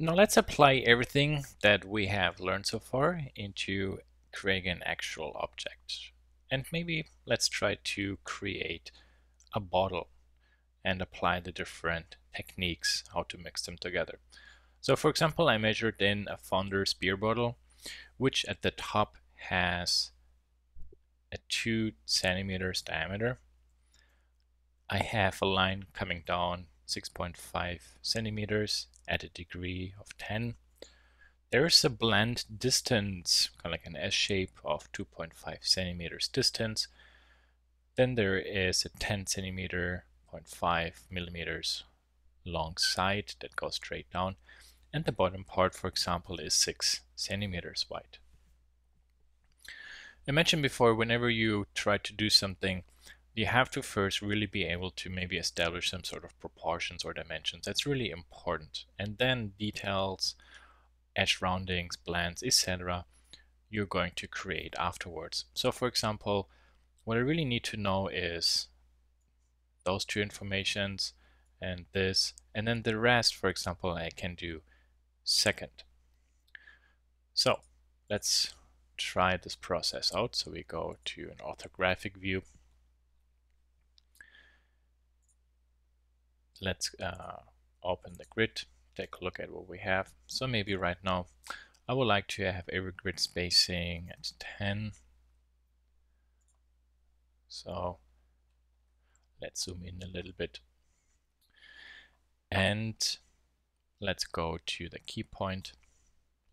Now let's apply everything that we have learned so far into creating an actual object. And maybe let's try to create a bottle and apply the different techniques, how to mix them together. So for example, I measured in a Founder's beer bottle, which at the top has a 2 centimeters diameter. I have a line coming down 6.5 centimeters at a degree of 10. There's a blend distance, kind of like an S shape of 2.5 centimeters distance. Then there is a 10 centimeter, 0.5 millimeters long side that goes straight down. And the bottom part, for example, is 6 centimeters wide. I mentioned before, whenever you try to do something, you have to first really be able to maybe establish some sort of proportions or dimensions. That's really important. And then details, edge roundings, blends, etc. you're going to create afterwards. So for example, what I really need to know is those two informations and this, and then the rest, for example, I can do second. So let's try this process out. So we go to an orthographic view. Let's open the grid, take a look at what we have. So maybe right now I would like to have every grid spacing at 10. So let's zoom in a little bit. And let's go to the key point.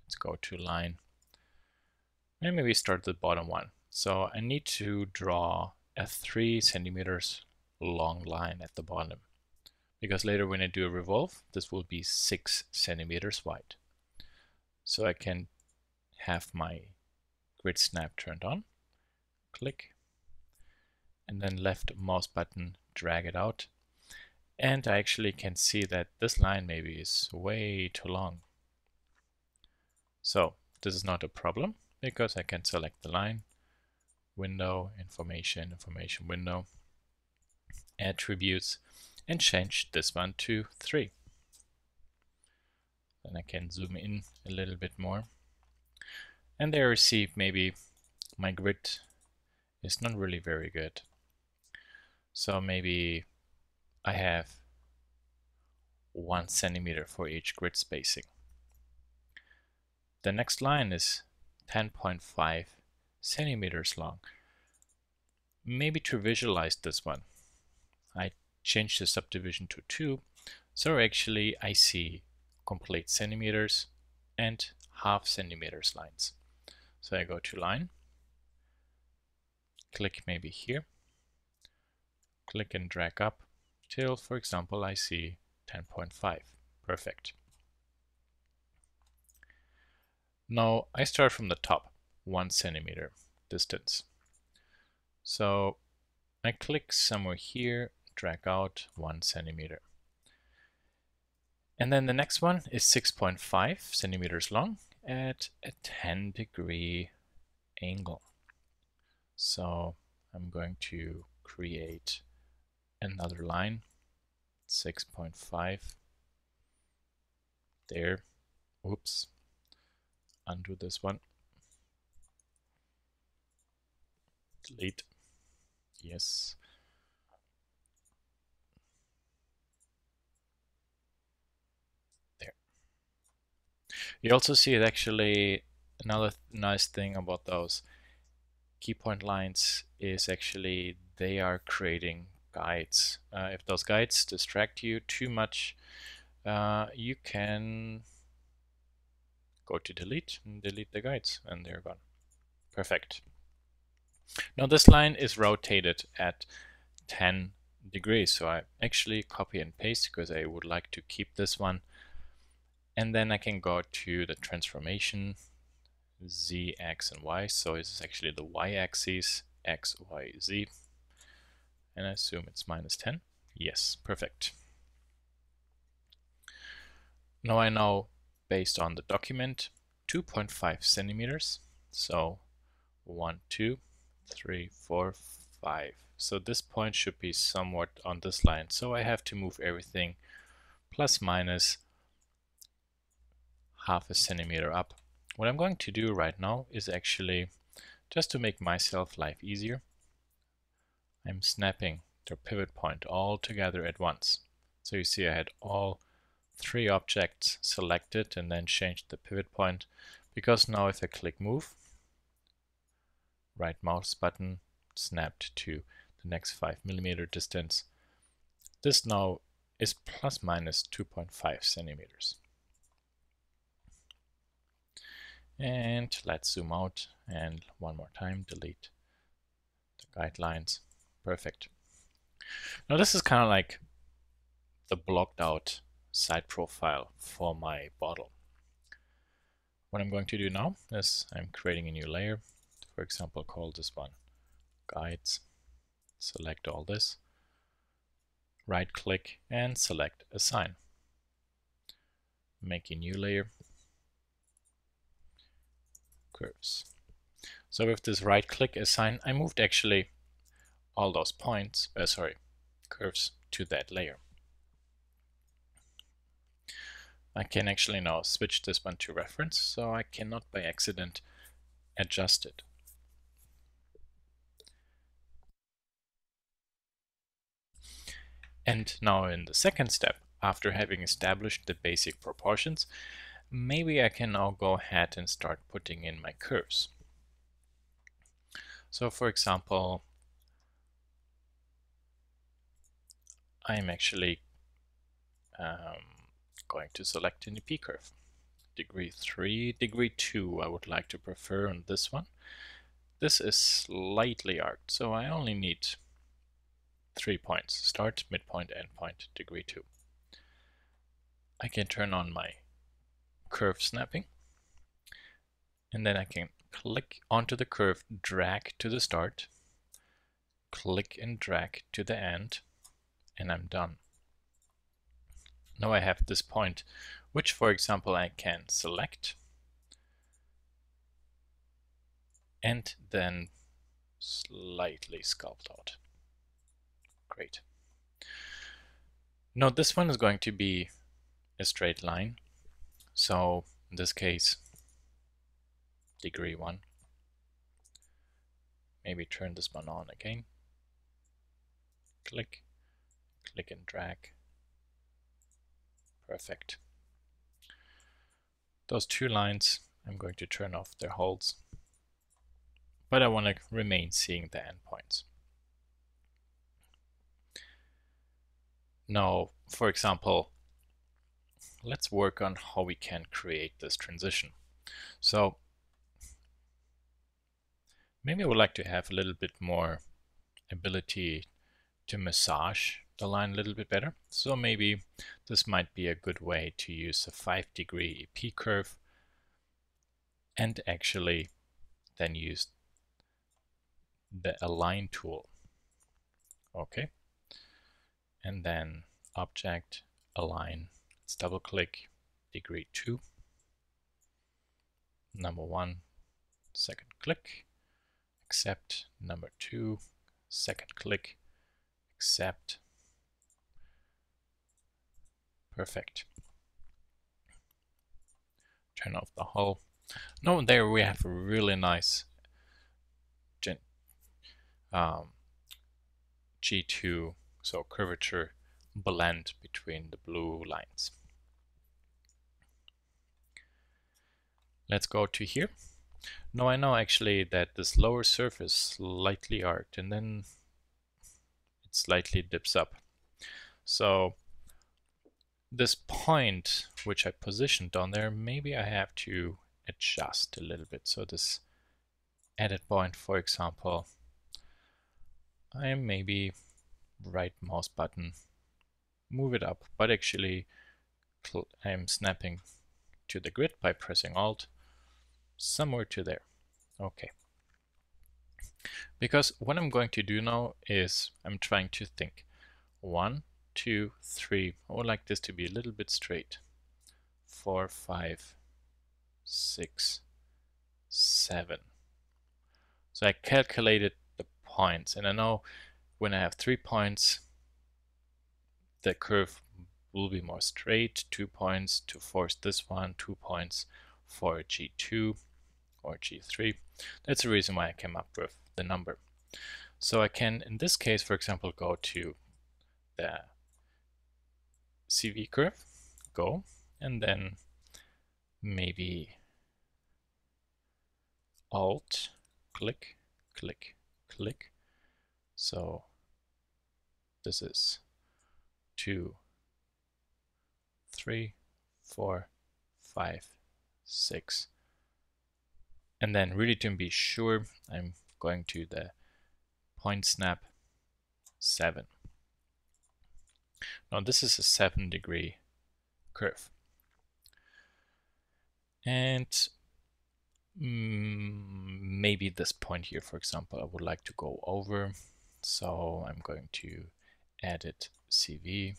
Let's go to line. And maybe start the bottom one. So I need to draw a 3 centimeters long line at the bottom, because later when I do a revolve, this will be 6 centimeters wide. So I can have my grid snap turned on, click, and then left mouse button, drag it out. And I actually can see that this line maybe is way too long. So this is not a problem because I can select the line, window, information, information window, attributes, and change this one to 3. Then I can zoom in a little bit more. And there I see maybe my grid is not really very good. So maybe I have 1 centimeter for each grid spacing. The next line is 10.5 centimeters long. Maybe to visualize this one, I change the subdivision to 2. So actually I see complete centimeters and half centimeters lines. So I go to line, click maybe here, click and drag up till, for example, I see 10.5. Perfect. Now I start from the top, 1 centimeter distance. So I click somewhere here, drag out 1 centimeter. And then the next one is 6.5 centimeters long at a 10-degree angle. So I'm going to create another line, 6.5 there. Oops, undo this one, delete, yes. There. You also see it actually, another nice thing about those key point lines is actually they are creating guides. If those guides distract you too much, you can go to delete and delete the guides and they're gone. Perfect. Now this line is rotated at 10 degrees, so I actually copy and paste because I would like to keep this one. And then I can go to the transformation, Z, X, and Y. So this is actually the Y axis, X, Y, Z. And I assume it's -10. Yes, perfect. Now I know, based on the document, 2.5 centimeters. So 1, 2, 3, 4, 5. So this point should be somewhat on this line. So I have to move everything plus minus half a centimeter up. What I'm going to do right now is actually, just to make myself life easier, I'm snapping the pivot point all together at once. So you see I had all three objects selected and then changed the pivot point, because now if I click move, right mouse button, snapped to the next 5 millimeter distance, this now is plus minus 2.5 centimeters. And let's zoom out and one more time delete the guidelines. Perfect. Now this is kind of like the blocked out side profile for my bottle. What I'm going to do now is I'm creating a new layer. For example, call this one guides. Select all this. Right click and select assign. Make a new layer. Curves. So with this right click assign, I moved actually all those points, curves to that layer. I can actually now switch this one to reference, so I cannot by accident adjust it. And now in the second step, after having established the basic proportions, maybe I can now go ahead and start putting in my curves. So for example, I'm actually going to select an EP curve. Degree 3, degree 2 I would like to prefer on this one. This is slightly arced, so I only need 3 points, start, midpoint, endpoint, degree 2. I can turn on my curve snapping, and then I can click onto the curve, drag to the start, click and drag to the end, and I'm done. Now I have this point, which for example I can select and then slightly sculpt out. Great. Now this one is going to be a straight line. So in this case, degree 1. Maybe turn this one on again. Click, click and drag. Perfect. Those two lines, I'm going to turn off their holds, but I want to remain seeing the endpoints. Now, for example, let's work on how we can create this transition. So maybe I would like to have a little bit more ability to massage the line a little bit better. So maybe this might be a good way to use a 5-degree EP curve and actually then use the align tool. Okay. And then object, align, let's double click, degree 2, number 1, second click, accept, number 2, second click, accept. Perfect. Turn off the hull. Now there we have a really nice G2, so curvature blend between the blue lines. Let's go to here. Now I know actually that this lower surface slightly arced and then it slightly dips up. So this point which I positioned down there, maybe I have to adjust a little bit. So this edit point, for example, I maybe right mouse button, move it up, but actually I'm snapping to the grid by pressing Alt, somewhere to there. Okay. Because what I'm going to do now is I'm trying to think 1, 2, 3. I would like this to be a little bit straight. 4, 5, 6, 7. So I calculated the points, and I know when I have 3 points, the curve will be more straight, 2 points to force this one, 2 points for G2 or G3. That's the reason why I came up with the number. So I can, in this case, for example, go to the CV curve, go, and then maybe Alt, click, click, click. So this is 2, 3, 4, 5, 6. And then really to be sure, I'm going to the point snap 7. Now this is a 7-degree curve. And maybe this point here, for example, I would like to go over. So I'm going to edit CV,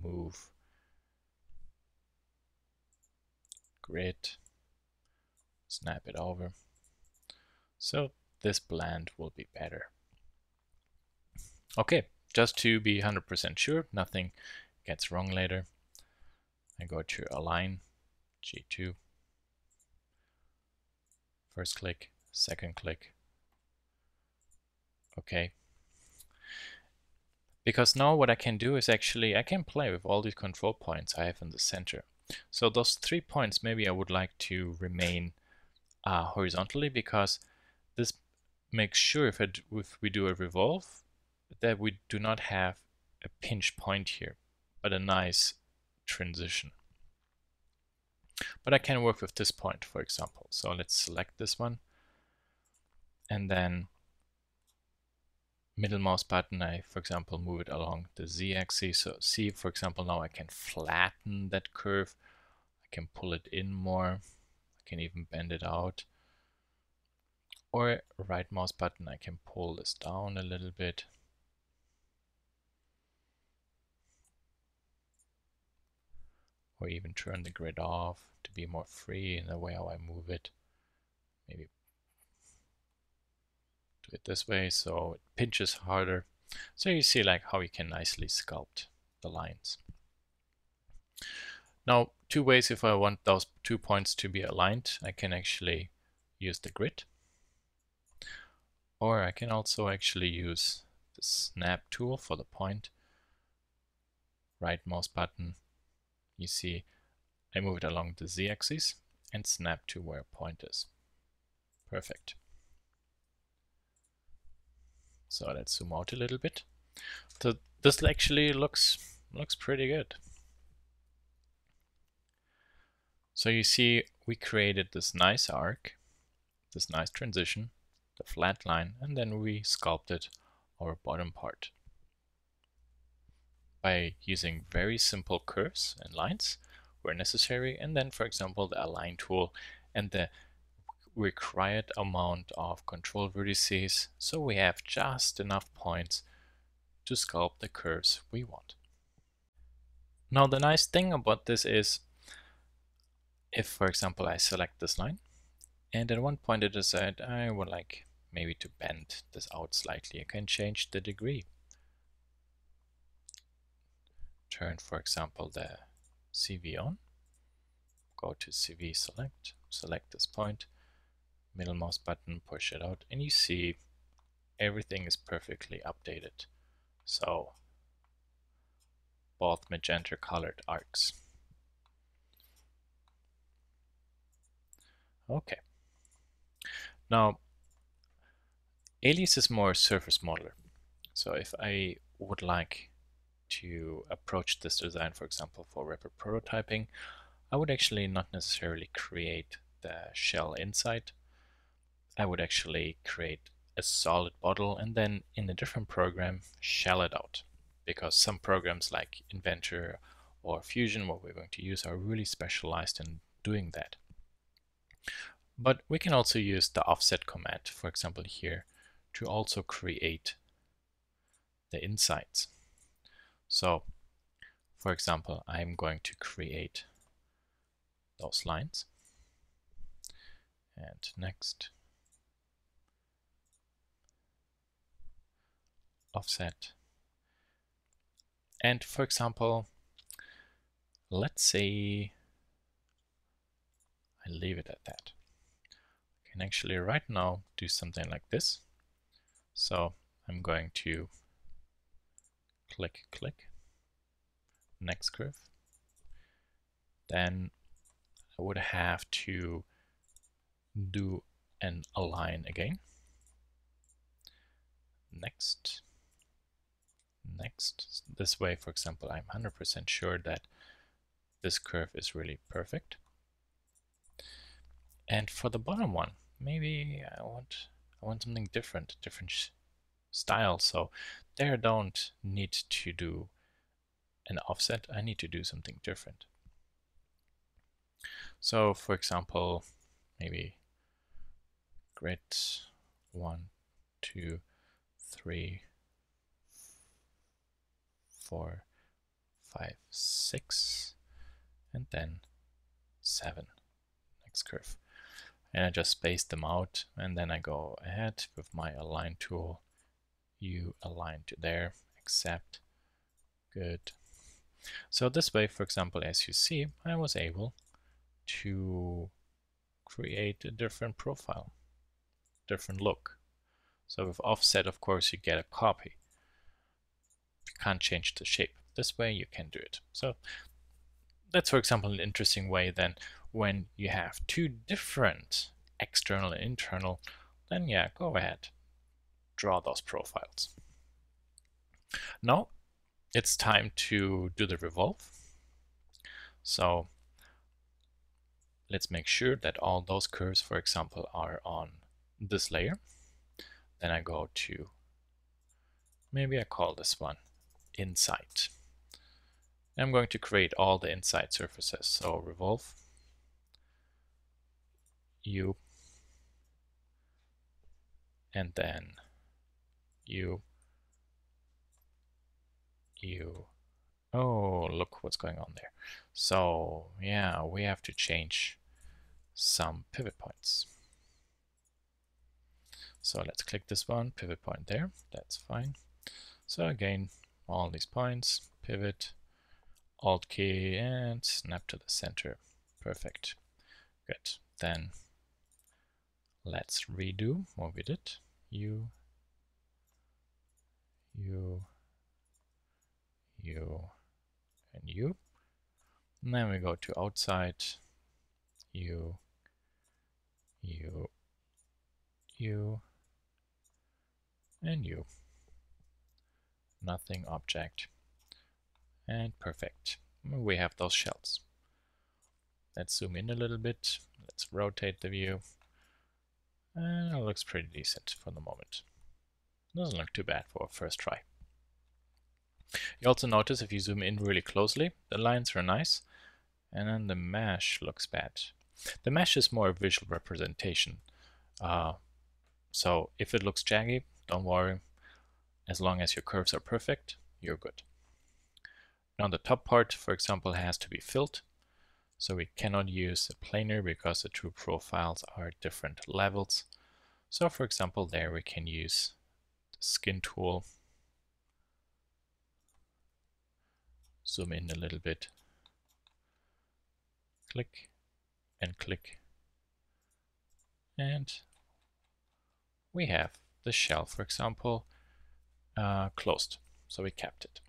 move, grid, snap it over. So this blend will be better. Okay, just to be 100% sure, nothing gets wrong later. I go to Align, G2, first click, second click. Okay. Because now what I can do is actually, I can play with all these control points I have in the center. So those 3 points, maybe I would like to remain horizontally, because this makes sure if we do a revolve, that we do not have a pinch point here, but a nice transition. But I can work with this point, for example. So let's select this one, and then middle mouse button, I, for example, move it along the z-axis. So see, for example, now I can flatten that curve. I can pull it in more. I can even bend it out. Or right mouse button, I can pull this down a little bit. Or even turn the grid off to be more free in the way how I move it. Maybe do it this way so it pinches harder. So you see like how you can nicely sculpt the lines. Now, 2 ways if I want those 2 points to be aligned. I can actually use the grid, or I can also actually use the snap tool for the point. Right mouse button, you see I move it along the z-axis and snap to where a point is. Perfect. So let's zoom out a little bit. So this actually looks pretty good. So you see we created this nice arc, this nice transition, the flat line, and then we sculpted our bottom part by using very simple curves and lines where necessary, and then, for example, the align tool and the required amount of control vertices, so we have just enough points to sculpt the curves we want. Now the nice thing about this is, if, for example, I select this line, and at one point I decide I would like maybe to bend this out slightly, I can change the degree. Turn, for example, the CV on, go to CV select, select this point, middle mouse button, push it out, and you see everything is perfectly updated. So both magenta colored arcs. Okay. Now, Alias is more surface modeler. So if I would like to approach this design, for example, for rapid prototyping, I would actually not necessarily create the shell inside. I would actually create a solid bottle and then in a different program shell it out. Because some programs like Inventor or Fusion, what we're going to use, are really specialized in doing that. But we can also use the offset command, for example here, to also create the insides. So, for example, I'm going to create those lines. And next, offset. And for example, Let's say I leave it at that. I can actually right now do something like this. So I'm going to click, click, next curve. Then I would have to do an align again. Next, next. This way, for example, I'm 100% sure that this curve is really perfect. And for the bottom one, maybe I want something different, different style. So there I don't need to do an offset. I need to do something different. So for example, maybe grid 1, 2, 3, 4, 5, 6, and then 7. Next curve. And I just space them out, and then I go ahead with my align tool. You align to there, accept, good. So this way, for example, as you see, I was able to create a different profile, different look. So with offset, of course, you get a copy. You can't change the shape. This way you can do it. So that's, for example, an interesting way then when you have two different external and internal, then yeah, go ahead, draw those profiles. Now it's time to do the revolve. So let's make sure that all those curves, for example, are on this layer. Then I go to, maybe I call this one inside. I'm going to create all the inside surfaces. So revolve, U, and then U. Oh, look what's going on there. So yeah, we have to change some pivot points. So let's click this one, pivot point there, that's fine. So again, all these points, pivot, Alt key, and snap to the center. Perfect. Good. Then let's redo what we did. U, and U. And then we go to outside, U, and U. Nothing object. And perfect. We have those shells. Let's zoom in a little bit. Let's rotate the view. And it looks pretty decent for the moment. Doesn't look too bad for a first try. You also notice if you zoom in really closely, the lines are nice, and then the mesh looks bad. The mesh is more a visual representation. So if it looks jaggy, don't worry. As long as your curves are perfect, you're good. Now the top part, for example, has to be filled. So we cannot use a planar because the two profiles are different levels. So for example, there we can use the skin tool. Zoom in a little bit. Click and click. And we have the shell, for example, closed. So we kept it.